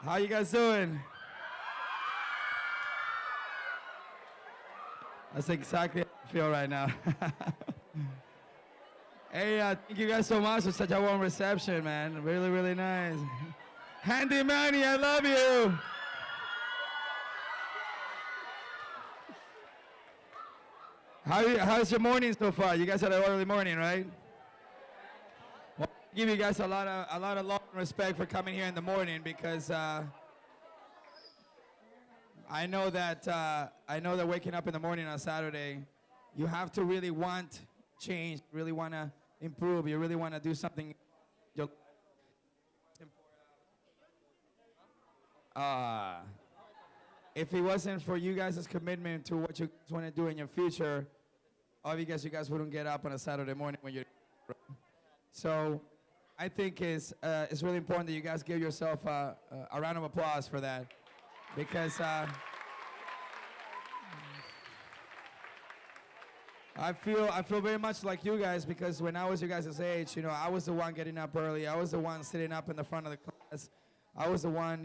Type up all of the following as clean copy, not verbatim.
How you guys doing? That's exactly how I feel right now. Hey, thank you guys so much for such a warm reception, man. Really, really nice. Handy Manny, I love you. How's your morning so far? You guys had an early morning, right? Well, I give you guys a lot of love and respect for coming here in the morning because I know that waking up in the morning on Saturday, you have to really want change, really want to improve, you really want to do something. Uh, if it wasn't for you guys' commitment to what you guys want to do in your future, obviously you guys wouldn't get up on a Saturday morning when you're. So I think it's really important that you guys give yourself a round of applause for that because I feel very much like you guys because when I was your guys' age, I was the one getting up early. I was the one sitting up in the front of the class. I was the one,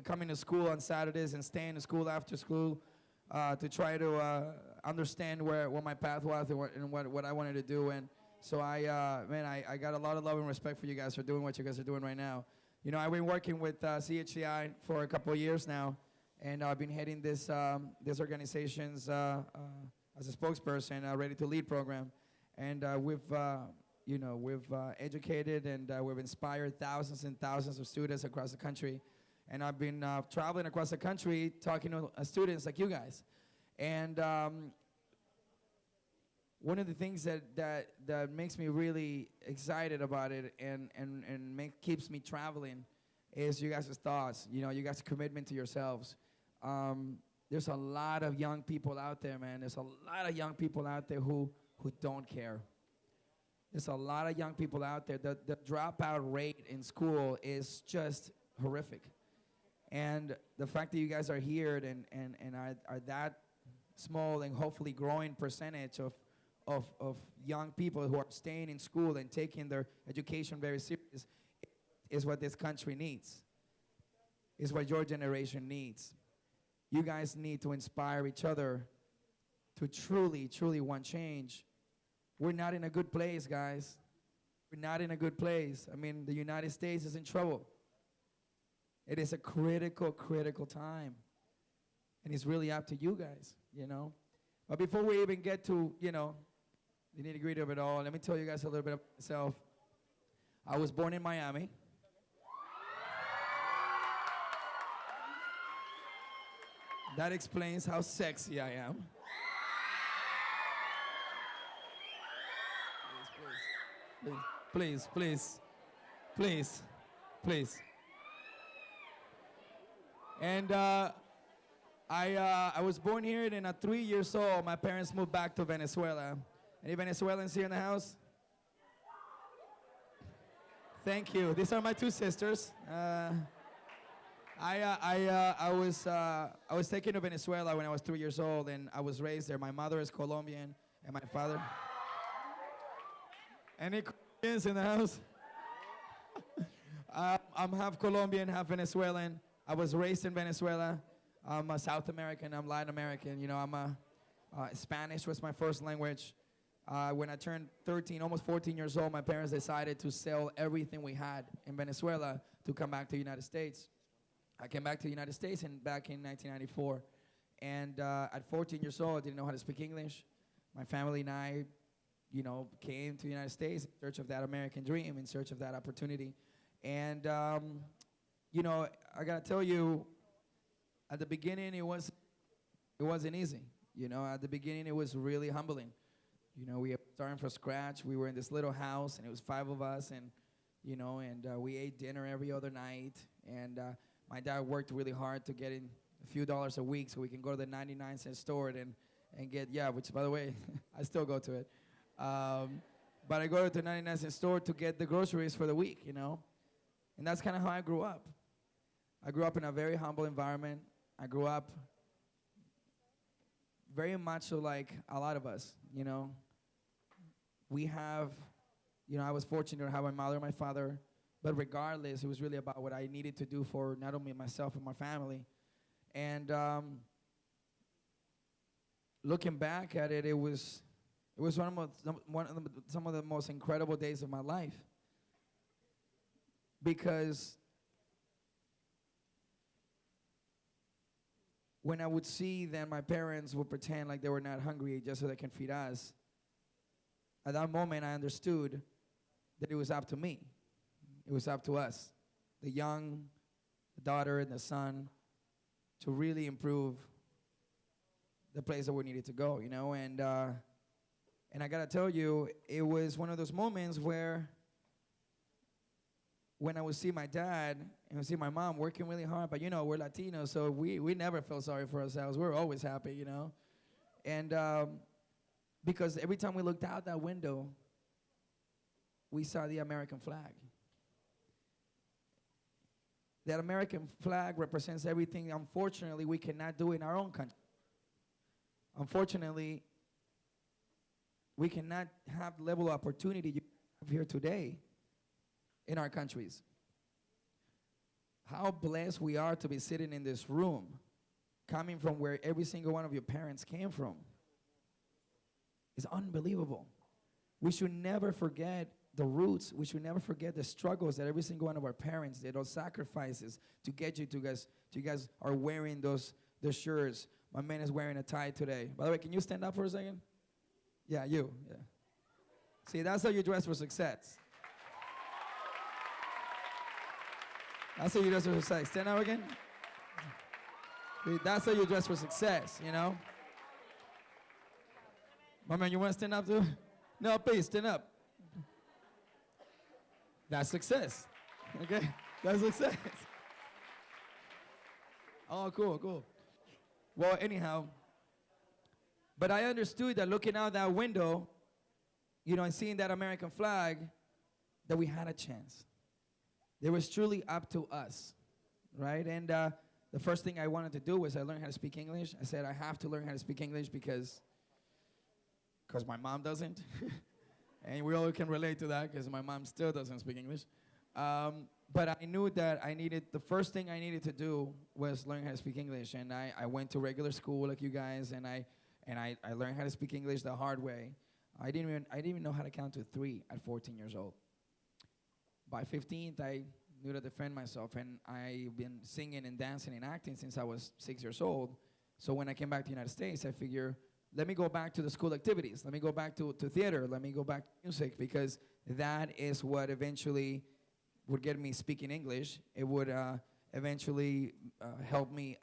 coming to school on Saturdays and staying in school after school to try to understand what my path was and what I wanted to do. And so I got a lot of love and respect for you guys for doing what you guys are doing right now. I've been working with CHCI for a couple of years now, and I've been heading this organization's as a spokesperson, Ready to Lead program, and we've educated and we've inspired thousands and thousands of students across the country, and I've been traveling across the country talking to students like you guys, and one of the things that makes me really excited about it and keeps me traveling is you guys' thoughts, you guys' commitment to yourselves. There's a lot of young people out there, man. There's a lot of young people out there who don't care. There's a lot of young people out there. The dropout rate in school is just horrific. And the fact that you guys are here and are that small and hopefully growing percentage of young people who are staying in school and taking their education very serious is what this country needs, is what your generation needs. You guys need to inspire each other to truly, truly want change. We're not in a good place, guys. We're not in a good place. I mean, the United States is in trouble. It is a critical, critical time. And it's really up to you guys, But before we even get to, the nitty-gritty of it all, let me tell you guys a little bit about myself. I was born in Miami. That explains how sexy I am. Please, please, please, please. And I was born here, and at 3 years old, my parents moved back to Venezuela. Any Venezuelans here in the house? Thank you. These are my two sisters. I was taken to Venezuela when I was 3 years old, and I was raised there. My mother is Colombian, and my father. Any Colombians in the house? I'm half Colombian, half Venezuelan. I was raised in Venezuela. I'm a South American. I'm Latin American. Spanish was my first language. When I turned 13, almost 14 years old, my parents decided to sell everything we had in Venezuela to come back to the United States. I came back to the United States back in 1994. And at 14 years old, I didn't know how to speak English. My family and I, came to the United States in search of that American dream, in search of that opportunity. And, I got to tell you, at the beginning, it wasn't easy. At the beginning, it was really humbling. We were starting from scratch. We were in this little house, and it was 5 of us, and, we ate dinner every other night. And my dad worked really hard to get in a few dollars a week so we can go to the 99-cent store and get, which, by the way, I still go to it. But I go to the 99-cent store to get the groceries for the week, And that's kind of how I grew up. I grew up in a very humble environment. I grew up very much so like a lot of us, We have, I was fortunate to have my mother and my father But regardless, it was really about what I needed to do for not only myself and my family. And looking back at it, it was some of the most incredible days of my life, because when I would see that my parents would pretend like they were not hungry just so they can feed us, at that moment I understood that it was up to me. It was up to us, the young, the daughter and the son, to really improve the place that we needed to go, you know. And I gotta tell you, it was one of those moments where when I would see my dad and I would see my mom working really hard, but you know, we're Latinos, so we never feel sorry for ourselves. We're always happy, you know. And because every time we looked out that window, we saw the American flag. That American flag represents everything, unfortunately, we cannot do in our own country. Unfortunately, we cannot have the level of opportunity you have here today in our countries. How blessed we are to be sitting in this room, coming from where every single one of your parents came from. It's unbelievable. We should never forget the roots. We should never forget the struggles that every single one of our parents did, those sacrifices to get you to guys. You guys are wearing the shirts. My man is wearing a tie today. By the way, can you stand up for a second? Yeah, you. Yeah. See, that's how you dress for success. That's how you dress for success. Stand up again. See, that's how you dress for success, you know? My man, you want to stand up too? No, please, stand up. That's success. Okay? That's success. Oh, cool, cool. Well, anyhow, but I understood that looking out that window, you know, and seeing that American flag, that we had a chance. It was truly up to us, right? And the first thing I wanted to do was I learned how to speak English. I said I have to learn how to speak English because my mom doesn't. And we all can relate to that because my mom still doesn't speak English. But I knew that the first thing I needed to do was learn how to speak English. And I went to regular school like you guys, and I learned how to speak English the hard way. I didn't even know how to count to 3 at 14 years old. By 15th, I knew to defend myself, and I've been singing and dancing and acting since I was 6 years old. So when I came back to the United States, I figured, let me go back to the school activities. Let me go back to theater. Let me go back to music, because that is what eventually would get me speaking English. It would eventually help me,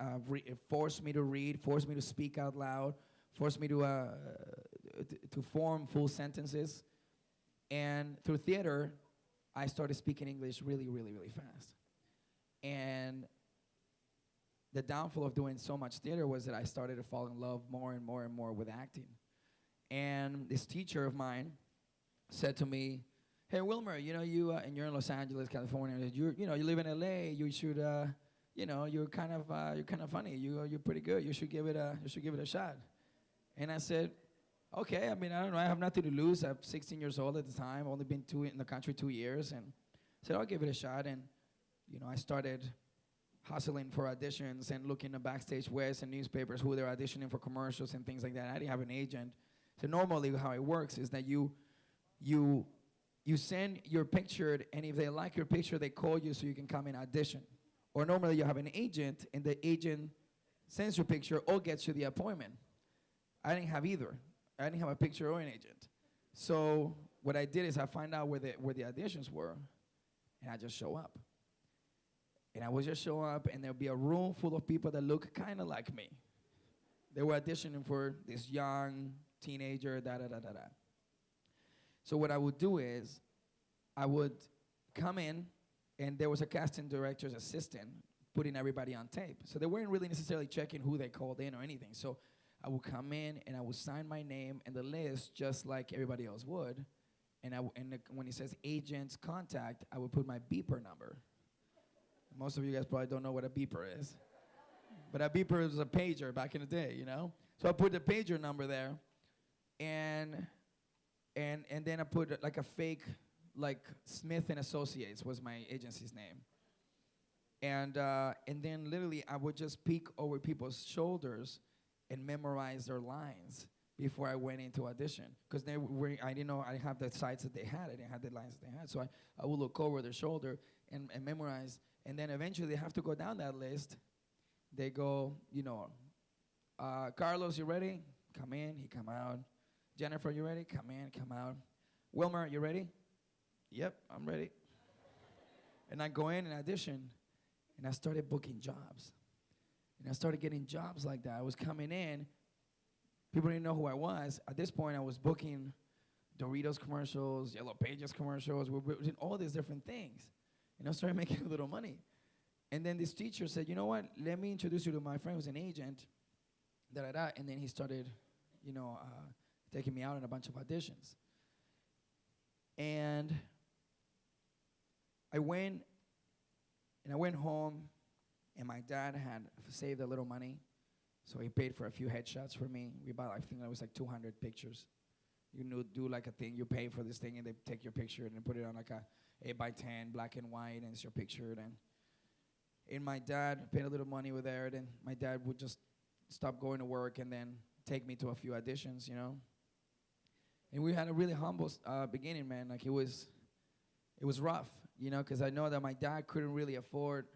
force me to read, force me to speak out loud, force me to form full sentences. And through theater, I started speaking English really, really, really fast. And the downfall of doing so much theater was that I started to fall in love more and more and more with acting. And this teacher of mine said to me, "Hey, Wilmer, you know, and you're in Los Angeles, California. You live in LA. You should, you're kind of funny. You're pretty good. You should give it a shot." And I said, "Okay. I mean, I don't know. I have nothing to lose. I'm 16 years old at the time. Only been in the country 2 years." And I said, "I'll give it a shot." And I started hustling for auditions and looking at Backstage West and newspapers who they're auditioning for commercials and things like that. I didn't have an agent. So normally how it works is that you send your picture, and if they like your picture, they call you so you can come and audition. Or normally you have an agent, and the agent sends your picture or gets you the appointment. I didn't have either. I didn't have a picture or an agent. So what I did is I find out where the auditions were, and I just show up. And I would just show up, and there would be a room full of people that look kind of like me. They were auditioning for this young teenager, da-da-da-da-da. So what I would do is I would come in, and there was a casting director's assistant putting everybody on tape. So they weren't really necessarily checking who they called in or anything. So I would come in, and I would sign my name in the list just like everybody else would. And when it says agent's contact, I would put my beeper number. Most of you guys probably don't know what a beeper is. But a beeper was a pager back in the day, you know? So I put the pager number there, and then I put like a fake like Smith and Associates was my agency's name. And then literally I would just peek over people's shoulders and memorize their lines before I went into audition. Because I didn't know I didn't have the sides that they had. I didn't have the lines that they had. So I would look over their shoulder and memorize. And then eventually they have to go down that list. They go, Carlos, you ready? Come in, he come out. Jennifer, you ready? Come in, come out. Wilmer, you ready? Yep, I'm ready. And I go in and audition, and I started booking jobs. And I started getting jobs like that. I was coming in, people didn't know who I was. At this point, I was booking Doritos commercials, Yellow Pages commercials, we were doing all these different things. And I started making a little money. And then this teacher said, you know what, let me introduce you to my friend who's an agent, da-da-da. And then he started, taking me out in a bunch of auditions. And I went home, and my dad had saved a little money, so he paid for a few headshots for me. We bought, I think it was like 200 pictures. Do like a thing, you pay for this thing, and they take your picture and put it on like a 8x10, black and white, and it's your picture. And my dad paid a little money with there, and my dad would just stop going to work and then take me to a few auditions, And we had a really humble beginning, man. Like it was rough, because I know that my dad couldn't really afford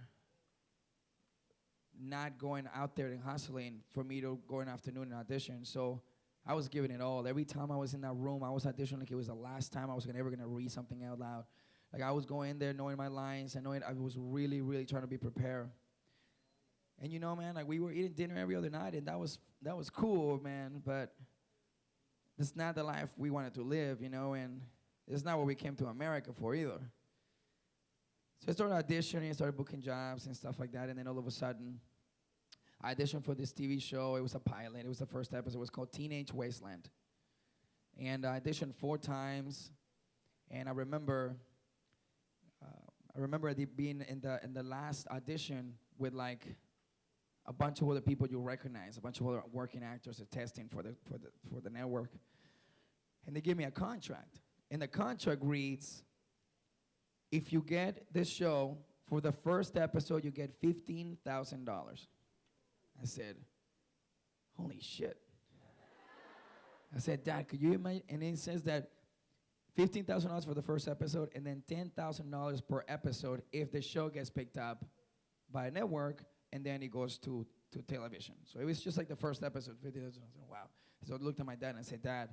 not going out there and hustling for me to go in the afternoon and audition. So I was giving it all. Every time I was in that room, I was auditioning like it was the last time I was ever gonna read something out loud. Like I was going in there knowing my lines and knowing I was really, really trying to be prepared. And man, like we were eating dinner every other night, and that was cool, man. But it's not the life we wanted to live, and it's not what we came to America for either. So I started auditioning, I started booking jobs and stuff like that, and then all of a sudden, I auditioned for this TV show. It was a pilot. It was the first episode. It was called Teenage Wasteland. And I auditioned 4 times, and I remember being in the last audition with like a bunch of other people you recognize, a bunch of other working actors are testing for the network. And they gave me a contract. And the contract reads, if you get this show, for the first episode, you get $15,000. I said, holy shit. I said, Dad, could you imagine? And it says that $15,000 for the first episode, and then $10,000 per episode if the show gets picked up by a network, and then it goes to television. So it was just like the first episode, $50,000. I said, wow. So I looked at my dad and I said, Dad,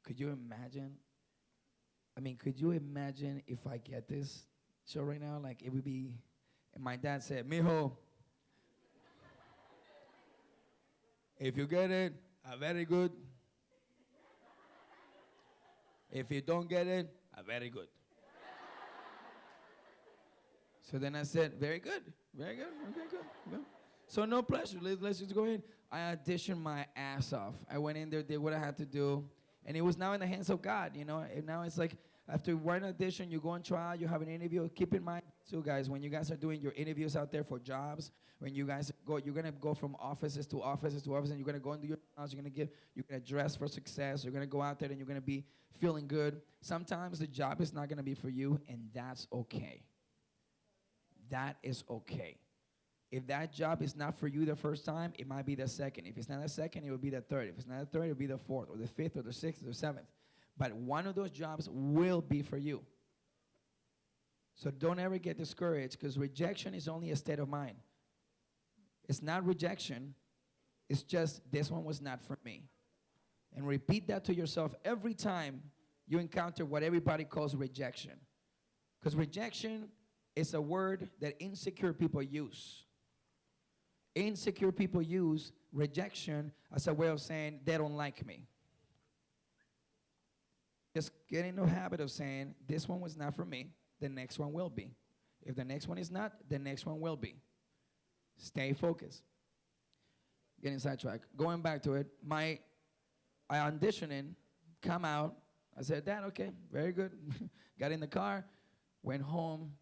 could you imagine? Could you imagine if I get this show right now? Like, it would be, and my dad said, mijo, if you get it, very good. If you don't get it, very good. So then I said, very good, okay, good. So no pressure, let's just go in. I auditioned my ass off. I went in there, did what I had to do, and it was now in the hands of God, And now it's like, after one audition, you go on trial, you have an interview. Keep in mind, too, guys, when you guys are doing your interviews out there for jobs, when you guys go, you're gonna go from offices to offices to offices, and you're gonna go into your house, you're gonna dress for success, you're gonna go out there and you're gonna be feeling good. Sometimes the job is not gonna be for you, and that's okay. That is okay. If that job is not for you the first time, it might be the second. If it's not the second, it will be the third. If it's not the third, it will be the fourth, or the fifth, or the sixth, or the seventh. But one of those jobs will be for you. So don't ever get discouraged, because rejection is only a state of mind. It's not rejection. It's just, this one was not for me. And repeat that to yourself every time you encounter what everybody calls rejection. Because rejection is a word that insecure people use. Insecure people use rejection as a way of saying they don't like me. Just get in the habit of saying, this one was not for me, the next one will be. If the next one is not, the next one will be. Stay focused. Getting sidetracked. Going back to it, I auditioning, come out. I said, Dad, okay, very good. Got in the car, went home,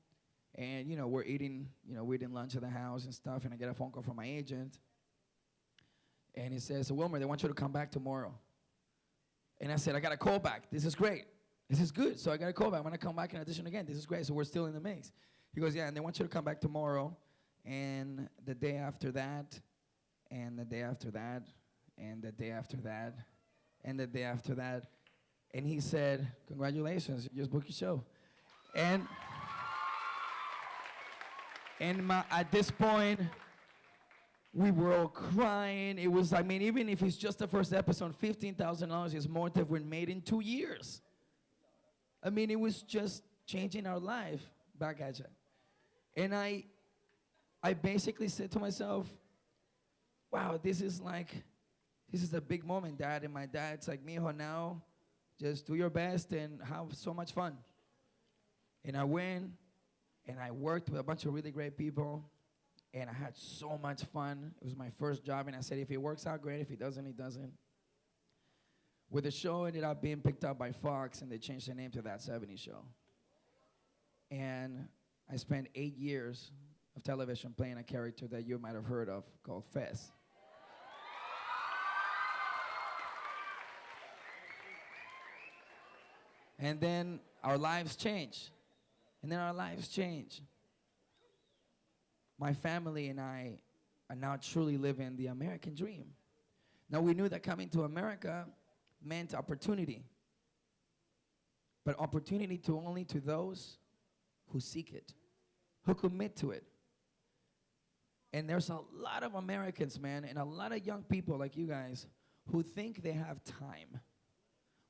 and we're eating lunch at the house and stuff, and I get a phone call from my agent. And he says, Wilmer, they want you to come back tomorrow. And I said, I got a call back. This is great. This is good. So I got a call back. I'm going to come back and audition again. This is great. So we're still in the mix. He goes, yeah, and they want you to come back tomorrow, and the day after that, and the day after that, and the day after that, and the day after that. And he said, congratulations, you just booked your show. And at this point, we were all crying. It was, I mean, even if it's just the first episode, $15,000 is more than we made in 2 years. I mean, it was just changing our life back at you. And I basically said to myself, wow, this is a big moment, Dad. And my dad's like, mijo, now just do your best and have so much fun. And I went, and I worked with a bunch of really great people, and I had so much fun. It was my first job, and I said, if it works out, great. If it doesn't, it doesn't. Well, the show ended up being picked up by Fox, and they changed the name to That 70s Show. And I spent 8 years of television playing a character that you might have heard of called Fez. And then our lives changed. My family and I are now truly living the American dream. Now, we knew that coming to America meant opportunity, but opportunity only to those who seek it, who commit to it. And there's a lot of Americans, man, and a lot of young people like you guys who think they have time,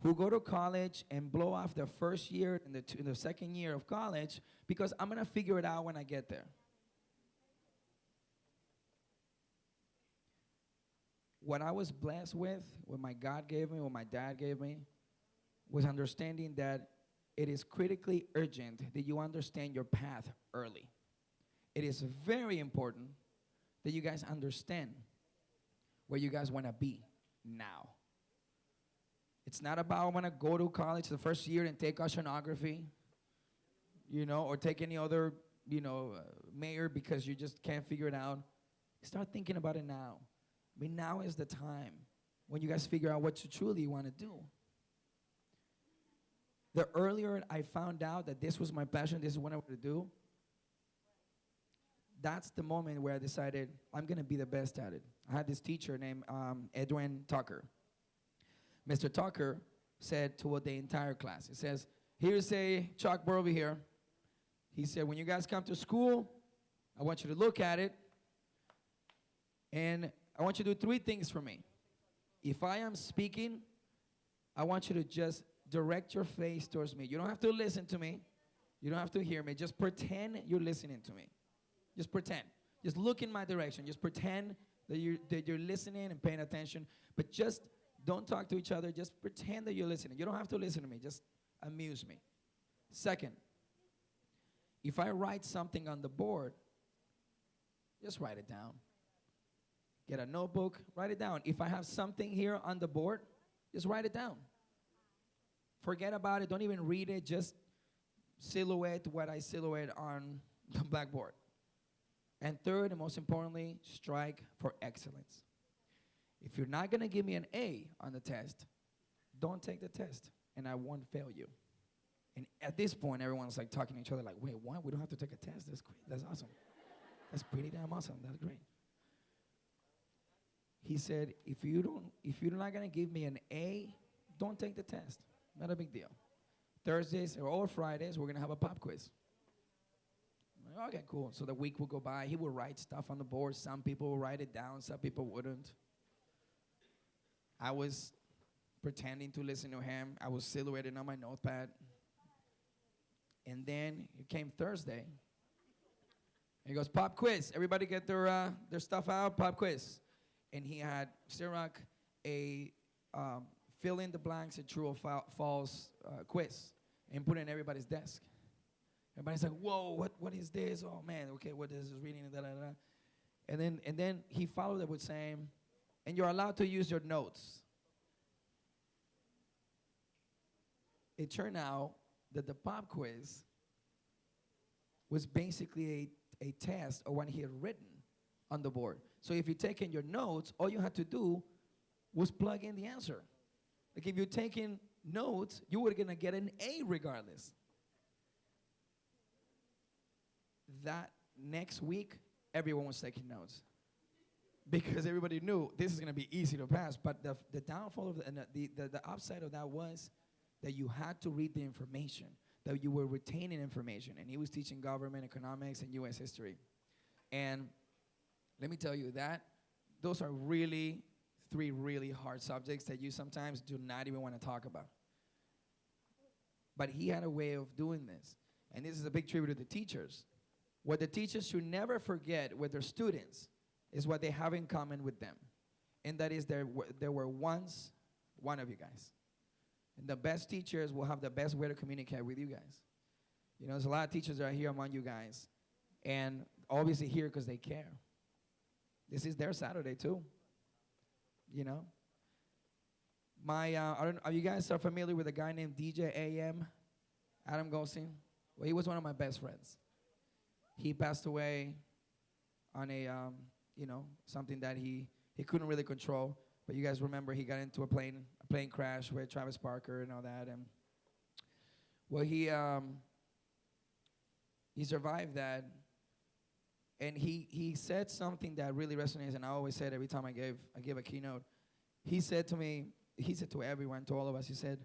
who go to college and blow off their first year and the second year of college because I'm going to figure it out when I get there. What I was blessed with, what my God gave me, what my dad gave me, was understanding that it is critically urgent that you understand your path early. It is very important that you guys understand where you guys want to be now. It's not about I want to go to college the first year and take oceanography, or take any other, major because you just can't figure it out. Start thinking about it now. I mean, now is the time when you guys figure out what you truly want to do. The earlier I found out that this was my passion, this is what I want to do, that's the moment where I decided I'm going to be the best at it. I had this teacher named Edwin Tucker. Mr. Tucker said to the entire class, he says, here's a chalkboard over here. He said, when you guys come to school, I want you to look at it, and I want you to do 3 things for me. If I am speaking, I want you to just direct your face towards me. You don't have to listen to me. You don't have to hear me. Just pretend you're listening to me. Just pretend. Just look in my direction. Just pretend that you're listening and paying attention. But just don't talk to each other. Just pretend that you're listening. You don't have to listen to me. Just amuse me. Second, if I write something on the board, just write it down. Get a notebook, write it down. If I have something here on the board, just write it down. Forget about it. Don't even read it. Just silhouette what I silhouette on the blackboard. And third, and most importantly, strike for excellence. If you're not going to give me an A on the test, don't take the test, and I won't fail you. And at this point, everyone's like talking to each other like, wait, what? We don't have to take a test? That's great. That's awesome. That's pretty damn awesome. That's great. He said, if you're not going to give me an A, don't take the test. Not a big deal. Thursdays or Fridays, we're going to have a pop quiz. I'm like, okay, cool. So the week will go by. He will write stuff on the board. Some people will write it down. Some people wouldn't. I was pretending to listen to him. I was silhouetting on my notepad. And then it came Thursday. He goes, pop quiz. Everybody get their stuff out, pop quiz. And he had Ciroc a fill in the blanks and true or false quiz and put it in everybody's desk. Everybody's like, whoa, what is this? Oh man, okay, what is this reading? Da, da, da. And then he followed it with saying, and you're allowed to use your notes. It turned out that the pop quiz was basically a test of what he had written on the board. So if you take in your notes, all you had to do was plug in the answer. Like if you're taking notes, you were gonna get an A regardless. That next week, everyone was taking notes because everybody knew this is gonna be easy to pass. But the downfall of the upside of that was that you had to read the information, that you were retaining information. And he was teaching government, economics, and U.S. history. And let me tell you that those are really three really hard subjects that you sometimes do not even want to talk about. But he had a way of doing this. And this is a big tribute to the teachers. What the teachers should never forget with their students is what they have in common with them. And that is there were once one of you guys. And the best teachers will have the best way to communicate with you guys. You know, there's a lot of teachers that are here among you guys. And obviously here because they care. This is their Saturday too. You know? I don't know, are you guys are familiar with a guy named DJ AM? Adam Goldstein? Well, he was one of my best friends. He passed away on a, something that he couldn't really control. But you guys remember he got into a plane crash with Travis Barker and all that. And well, he survived that. And he said something that really resonates, and I always said every time I give a keynote. He said to me, he said to everyone, to all of us, he said,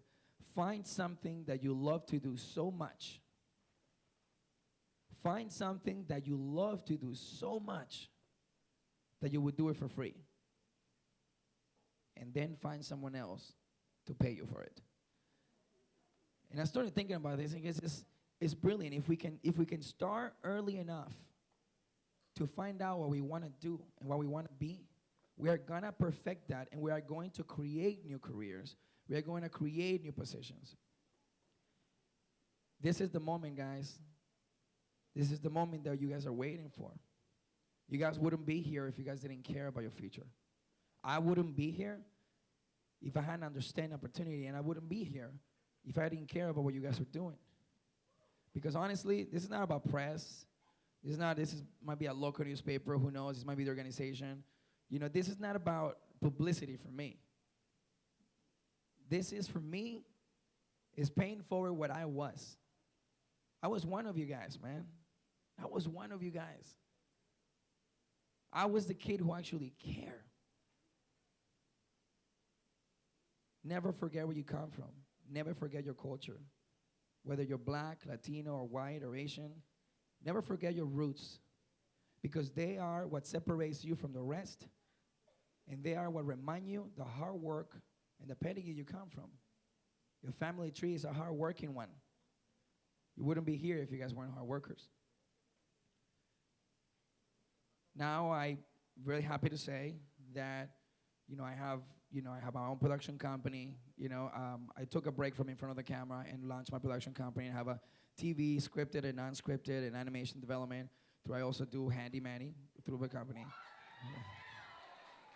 find something that you love to do so much. Find something that you love to do so much that you would do it for free. And then find someone else to pay you for it. And I started thinking about this, and it's brilliant. If we can start early enough to find out what we want to do and what we want to be, we are going to perfect that, and we are going to create new careers. We are going to create new positions. This is the moment, guys. This is the moment that you guys are waiting for. You guys wouldn't be here if you guys didn't care about your future. I wouldn't be here if I hadn't understand opportunity, and I wouldn't be here if I didn't care about what you guys were doing. Because honestly, this is not about press. This might be a local newspaper, who knows, this might be the organization. You know, this is not about publicity for me. This is, for me, is paying forward what I was. I was one of you guys, man. I was one of you guys. I was the kid who actually cared. Never forget where you come from. Never forget your culture. Whether you're black, Latino, or white, or Asian, never forget your roots, because they are what separates you from the rest, and they are what remind you the hard work and the pedigree you come from. Your family tree is a hard-working one. You wouldn't be here if you guys weren't hard workers. Now I'm really happy to say that, I have my own production company. I took a break from in front of the camera and launched my production company, and have a TV, scripted and non-scripted, and animation development. I also do Handy Manny through the company.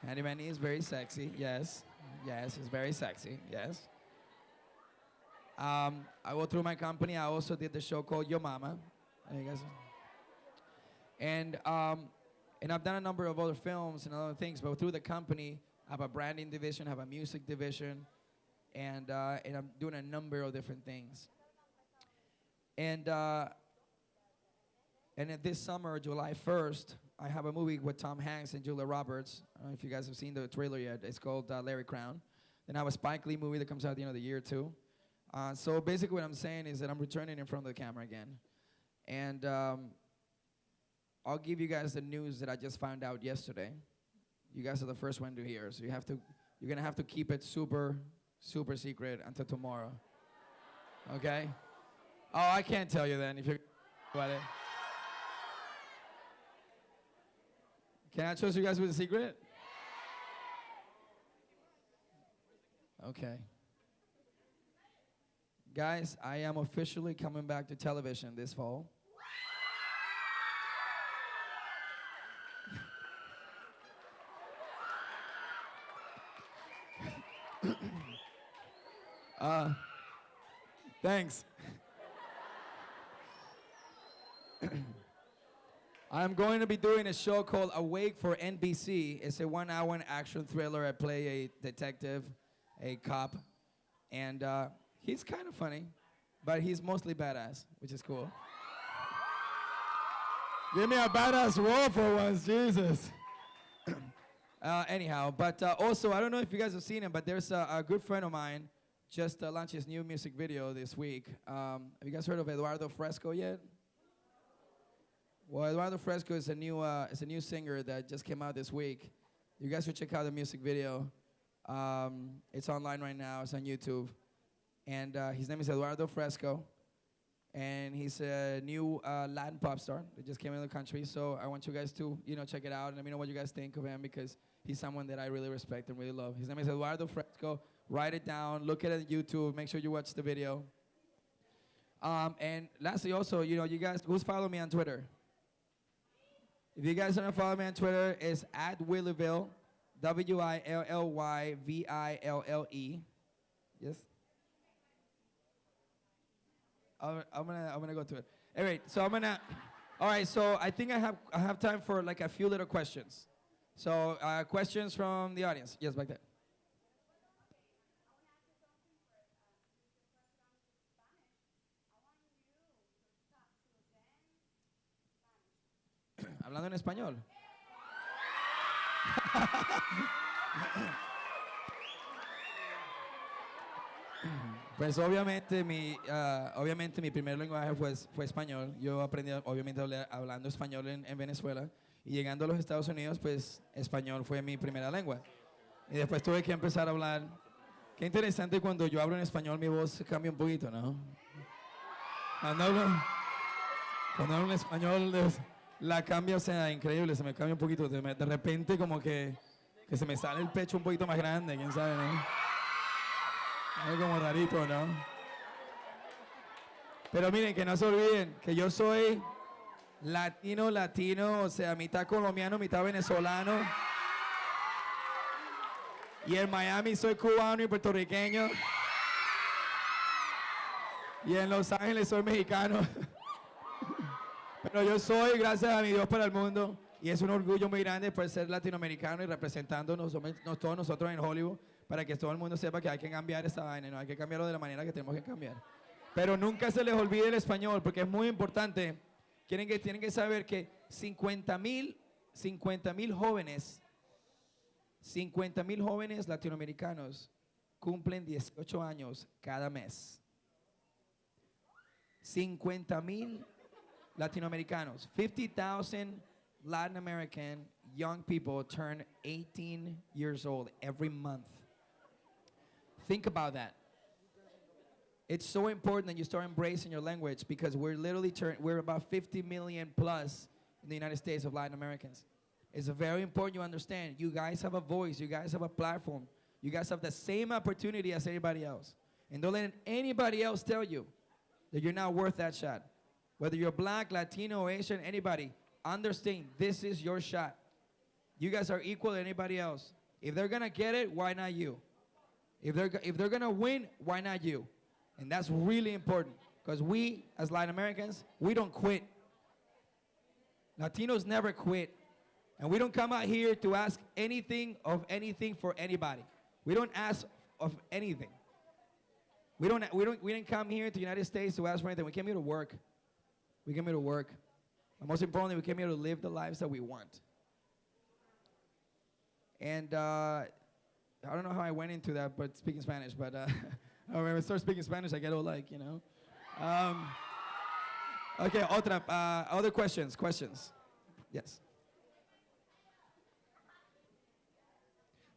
Handy Manny is very sexy, yes. Yes, it's very sexy, yes. I go through my company. I also did the show called Yo Mama. You guys, and I've done a number of other films and other things, but through the company, I have a branding division, I have a music division, and I'm doing a number of different things. And this summer, July 1st, I have a movie with Tom Hanks and Julia Roberts. I don't know if you guys have seen the trailer yet. It's called Larry Crown. Then I have a Spike Lee movie that comes out at the end of the year, too. So basically what I'm saying is that I'm returning in front of the camera again. And I'll give you guys the news that I just found out yesterday. You guys are the first one to hear, so you're going to have to keep it super, super secret until tomorrow. Okay? Oh, I can't tell you then if you're about it. Can I trust you guys with a secret? Okay. Guys, I am officially coming back to television this fall. Thanks. I'm going to be doing a show called Awake for NBC. It's a 1-hour action thriller. I play a detective, a cop, And he's kind of funny, but he's mostly badass, which is cool. Give me a badass role for once, Jesus. Anyhow, but also, I don't know if you guys have seen him, but there's a good friend of mine just launched his new music video this week. Have you guys heard of Eduardo Fresco yet? Well, Eduardo Fresco is a new singer that just came out this week. You guys should check out the music video. It's online right now. It's on YouTube. And his name is Eduardo Fresco. And he's a new Latin pop star that just came into the country. So I want you guys to, check it out and let me know what you guys think of him because he's someone that I really respect and really love. His name is Eduardo Fresco. Write it down. Look at it on YouTube. Make sure you watch the video. And lastly, also, you guys, who's following me on Twitter? If you guys don't follow me on Twitter, it's @Williville, WILLYVILLE. Yes. I'm gonna go to it. All right, so all right, so I think I have time for like a few little questions. So questions from the audience. Yes, back there. Hablando en español. Pues obviamente mi primer lenguaje fue español. Yo aprendí obviamente hablando español en Venezuela y llegando a los Estados Unidos pues español fue mi primera lengua. Y después tuve que empezar a hablar. Qué interesante cuando yo hablo en español mi voz cambia un poquito, ¿no? Cuando hablo en español la cambia, o sea, increíble, se me cambia un poquito. De repente como que se me sale el pecho un poquito más grande, quién sabe, ¿no? Es como rarito, ¿no? Pero miren, que no se olviden que yo soy latino, o sea, mitad colombiano, mitad venezolano. Y en Miami soy cubano y puertorriqueño. Y en Los Ángeles soy mexicano. Pero yo soy, gracias a mi Dios, para el mundo. Y es un orgullo muy grande por ser latinoamericano y representándonos todos nosotros en Hollywood para que todo el mundo sepa que hay que cambiar esta vaina, no hay que cambiarlo de la manera que tenemos que cambiar. Pero nunca se les olvide el español porque es muy importante. Tienen que saber que 50,000 jóvenes, 50,000 jóvenes latinoamericanos cumplen 18 años cada mes. 50,000 latinoamericanos, 50,000 Latin American young people turn 18 years old every month. Think about that. It's so important that you start embracing your language because we're about 50 million plus in the United States of Latin Americans. It's very important you understand. You guys have a voice. You guys have a platform. You guys have the same opportunity as anybody else. And don't let anybody else tell you that you're not worth that shot. Whether you're black, Latino, Asian, anybody, understand this is your shot. You guys are equal to anybody else. If they're gonna get it, why not you? If they're gonna win, why not you? And that's really important because we, as Latin Americans, we don't quit. Latinos never quit. And we don't come out here to ask anything for anybody. We don't ask of anything. We didn't come here to the United States to ask for anything. We came here to work. We came here to work. And most importantly, we came here to live the lives that we want. And I don't know how I went into that, but speaking Spanish. But when I start speaking Spanish, I get all like, Okay, other questions. Yes.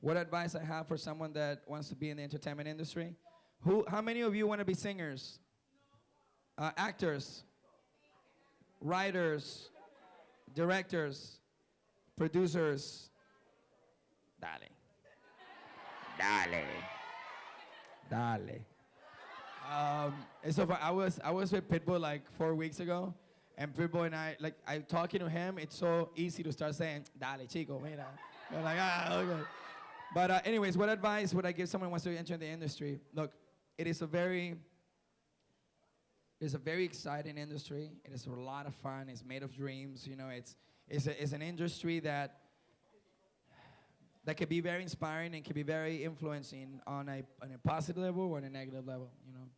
What advice I have for someone that wants to be in the entertainment industry? How many of you want to be singers? Actors? Writers? Directors? Producers? Dale. So I was with Pitbull like 4 weeks ago, and Pitbull and I talking to him. It's so easy to start saying, "Dale, chico, mira." We're like, okay. But anyways, what advice would I give someone who wants to enter the industry? Look, it is a very exciting industry. It is a lot of fun. It's made of dreams. It's an industry that that can be very inspiring and can be very influencing on a positive level or on a negative level, you know.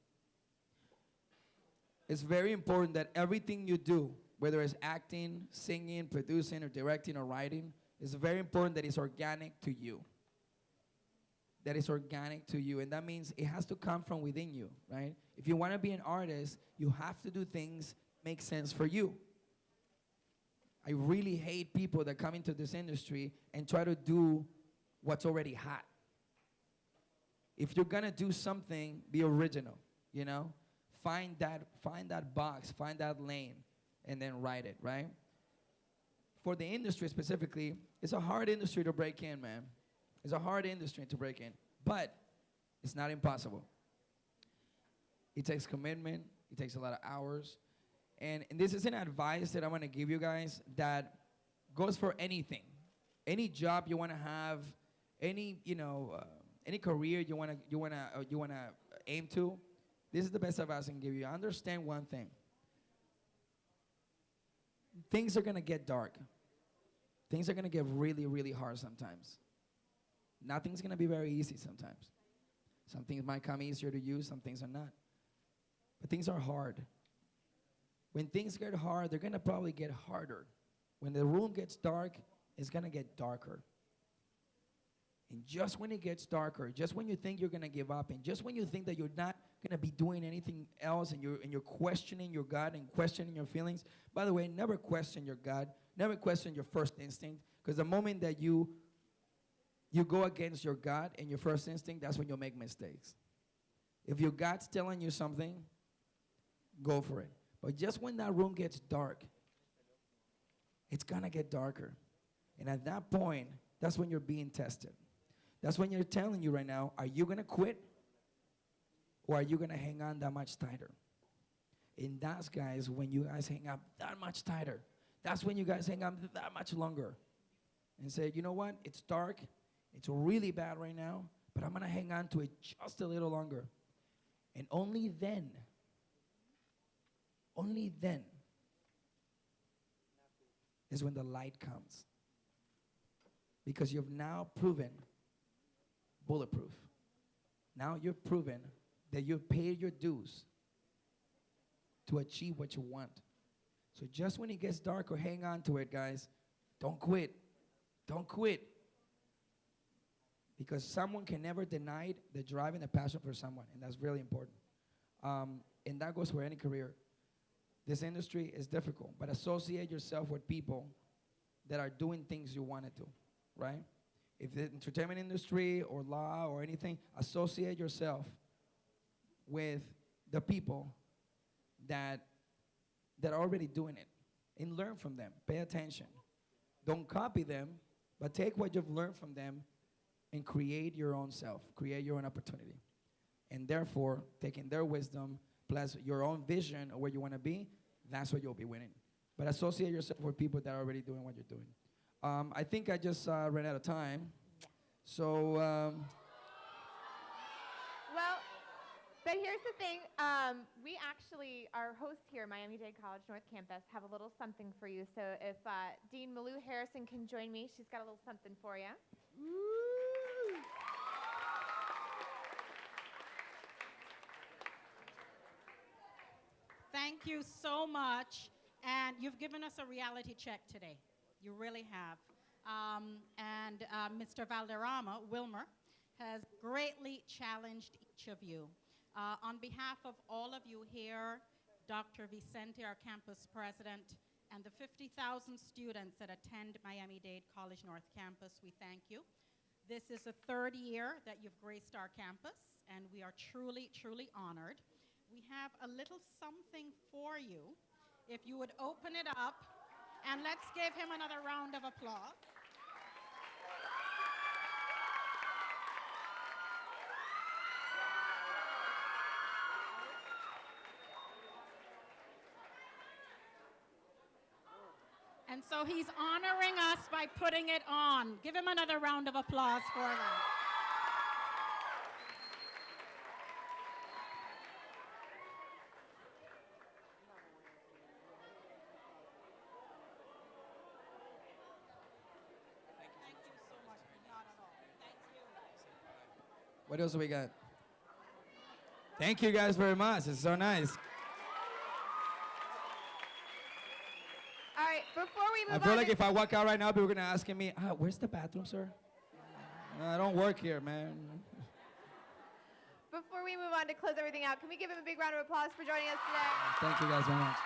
It's very important that everything you do, whether it's acting, singing, producing, or directing, or writing, it's very important that it's organic to you. That is organic to you. And that means it has to come from within you, right? If you want to be an artist, you have to do things make sense for you. I really hate people that come into this industry and try to do what's already hot. If you're gonna do something, be original, you know? Find that box, find that lane, and then write it, right? For the industry specifically, it's a hard industry to break in, man. It's a hard industry to break in, but it's not impossible. It takes commitment, it takes a lot of hours, and this is an advice that I want to give you guys that goes for anything. Any job you want to have, any, any career you want to aim to, this is the best advice I can give you. Understand one thing. Things are going to get dark. Things are going to get really, really hard sometimes. Nothing's going to be very easy sometimes. Some things might come easier to you, some things are not. But things are hard. When things get hard, they're going to probably get harder. When the room gets dark, it's going to get darker. And just when it gets darker, just when you think you're going to give up, and just when you think that you're not going to be doing anything else, and you're questioning your God and questioning your feelings. By the way, never question your God. Never question your first instinct, because the moment that you go against your God and your first instinct, that's when you'll make mistakes. If your God's telling you something, go for it. But just when that room gets dark, it's going to get darker. And at that point, that's when you're being tested. That's when you're telling you right now, are you going to quit? Or are you going to hang on that much tighter? And that's, guys, when you guys hang up that much tighter. That's when you guys hang on that much longer. And say, you know what? It's dark. It's really bad right now. But I'm going to hang on to it just a little longer. And only then is when the light comes. Because you've now proven bulletproof. Now you've proven that you've paid your dues to achieve what you want. So just when it gets darker, hang on to it, guys. Don't quit. Don't quit. Because someone can never deny the drive and the passion for someone, and that's really important. And that goes for any career. This industry is difficult, but associate yourself with people that are doing things you want to do, right? If the entertainment industry or law or anything, associate yourself with the people that are already doing it and learn from them. Pay attention. Don't copy them, but take what you've learned from them and create your own self, create your own opportunity. And therefore, taking their wisdom plus your own vision of where you want to be, that's what you'll be winning. But associate yourself with people that are already doing what you're doing. I think I just ran out of time. So, well, but here's the thing. We actually, our hosts here, Miami-Dade College North Campus, have a little something for you. So if Dean Malou Harrison can join me, she's got a little something for you. Woo! Thank you so much. And you've given us a reality check today. You really have. Mr. Valderrama, Wilmer, has greatly challenged each of you. On behalf of all of you here, Dr. Vicente, our campus president, and the 50,000 students that attend Miami-Dade College North Campus, we thank you. This is the third year that you've graced our campus, and we are truly, truly honored. We have a little something for you. If you would open it up, and let's give him another round of applause. And so he's honoring us by putting it on. Give him another round of applause for that. Thank you so much. Not at What else do we got? Thank you guys very much. It's so nice. All right, before we move on. I feel like if I walk out right now, people are going to ask me, where's the bathroom, sir? I don't work here, man. Before we move on to close everything out, can we give him a big round of applause for joining us today? Thank you guys very much.